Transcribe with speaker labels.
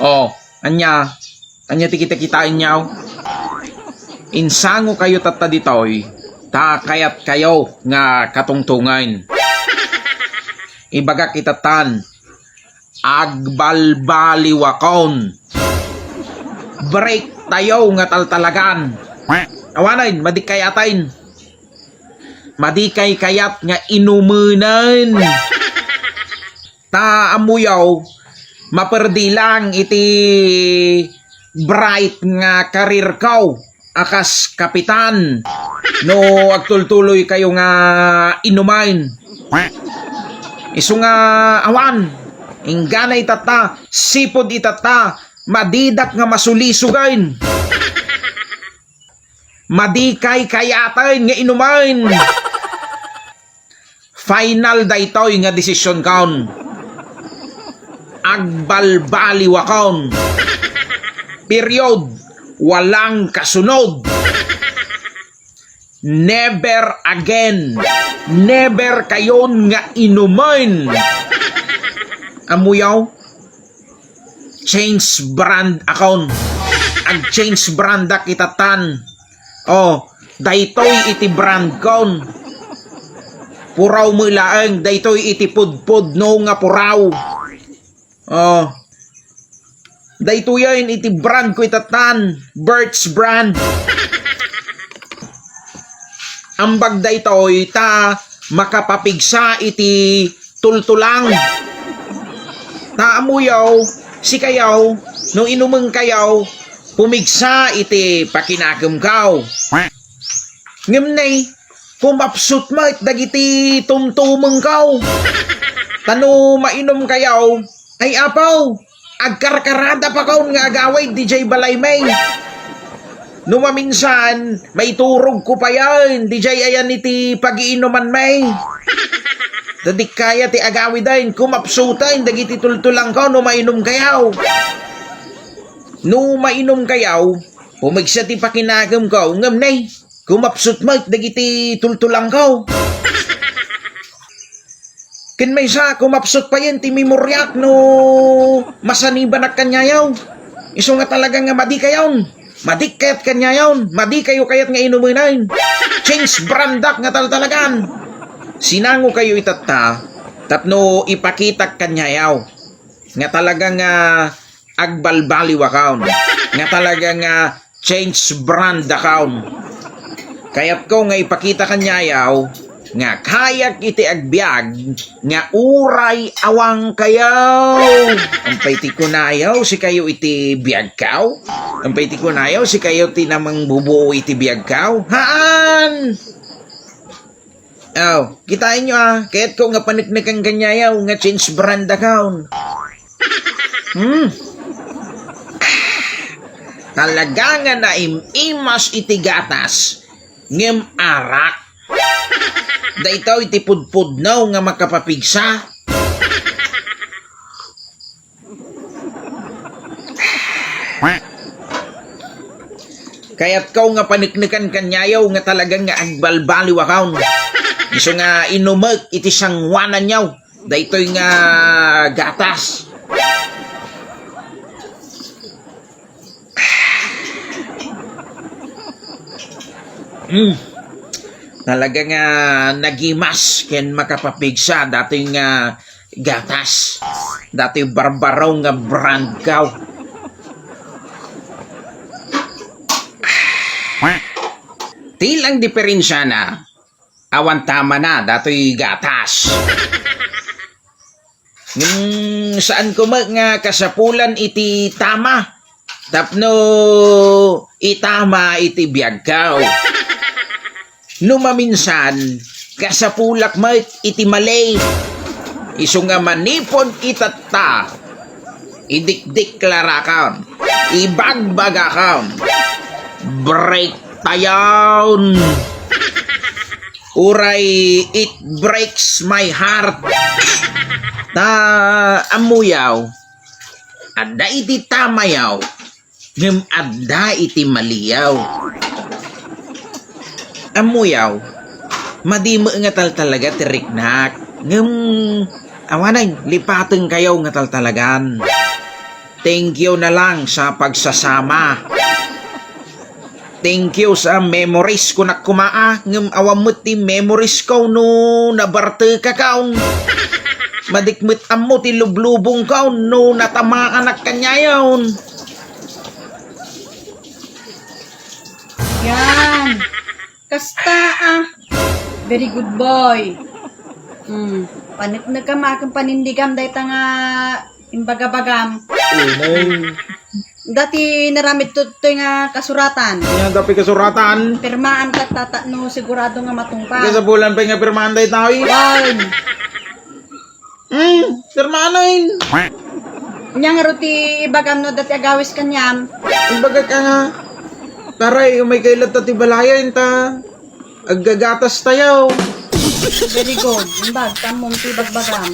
Speaker 1: Oh, anya ti kita-kitain niyaw. Insango kayo tatta ditoy, ta kayat kayo nga katungtungan. Ibaga kitatan, agbalbaliwakon. Break tayo nga taltalagan. Awanan, madikayatain. Madikay kayat nga inumenan. Ta amuyaw, maperdi lang iti bright nga karir kaw. Akas kapitan. No agtultuloy kayo nga inumain. Isu nga awan. Ingganay tata, sipod itata, madidak nga masulisugain. Madikay kayatain nga inumain. Final daytoy nga desisyon kaon. Agbalbaliwa kaon. Period. Walang kasunod. Never again. Never kayon nga inumain. Amuyaw, change brand account. Ag change brand kitatan. Oh, daytoy iti brand kon. Puraw mo laeng, daytoy iti pudpud no nga puraw. Oh, daytoy iti brand ko itatan. Birch brand. Ambag daytoy ta makapapigsa iti tultulang. Ta amuyaw, si kayaw, no inumeng kayaw, pumigsa iti pakinakam kaw. Ngamnay, kumapsut mo it dagiti tumtumeng kaw. Tano mainom kayaw, ay apaw, agkarkarada pa kaw nga agaway DJ Balay May. No maminsan, may turog ko pa yan, DJ ayan iti pag-iinuman may. Dadik kaya ti agawi dahin, kumapsutain, dagiti tultulang kaw, no mainom kayaw. No mainom kayaw, pumigsa ti pakinagam kaw, ngamnay, kumapsut mo, dagiti tultulang kaw. Kin may sa, kumapsut pa yan, ti memoryak, no masaniban at kanyayaw. Iso nga talaga nga madi kayaw. Madik kayat kanyayaw, madi kayo kayat nga inuminayin. Change brandak nga talagan. Sinango kayo itata, tapno ipakitak kanyayaw. Nga talaga nga agbalbaliw account. Nga talaga nga change brand account. Kaya't ko nga ipakita kanyayaw, nga kayak iti agbyag, nga uray awang kayaw. Ang paiti kunayaw, si kayo iti biyag kaw. Ang paiti kunayaw, si kayo ti namang bubuo iti biyag kaw. Haan! Oh, kitain nyo kaya't ko nga paniknikang kanyayaw, nga change brand account. Talaga nga na imas iti gatas, ngem arak. Daytaw iti pudpud naw nga makapapigsa. Kaya't kaw nga paniknikan kanyayaw, nga talagang nga agbalbaliw account. Iso nga inumag iti sangwanan nyaw. Daytoy nga gatas. Talaga nga nagimas ken makapapigsa dati nga gatas. Dati barbaraw nga brand kaw. Tilang diferensya na. Awan tama na, dato'y gatas. Saan ko nga kasapulan iti tama? Tapno itama iti biyagkaw. No maminsan, kasapulak mo iti malay. Iso nga manipon itata. Idikdiklara ka. Ibagbaga ka. Break tayon. Uray, it breaks my heart. Ta amuyaw. Adda iti tamayaw. Ngem adda iti maliyaw. Amuyaw. Madimo nga talaga tiriknak. Ngem awanay, lipateng kayaw nga talagan. Thank you na lang sa pagsasama. Thank you sa memories ko na kumaa. Ngam awamot ti memories ko no nabarte ka kaon. Madikmit amo ti lublubong kaon no natamaan na kanyayon.
Speaker 2: Yan. Kasta Very good boy. Panit na ka makang panindigam dahi nga imbagabagam.
Speaker 1: Unay.
Speaker 2: Dati naramit to nga kasuratan.
Speaker 1: Yan tapi kasuratan.
Speaker 2: Pirmaan ka tata no sigurado nga matungpa.
Speaker 1: Kaya sa bulan pa nga pirmaan day tao.
Speaker 2: Wow.
Speaker 1: Pirmaanin.
Speaker 2: Nya nga ruti ibagam no dati agawis kanyam.
Speaker 1: Imbaga ka nga. Taray, may kailat ta ti balayan ta. Aggagatas tayo.
Speaker 2: Very good. Imbag tamong tibagbagam.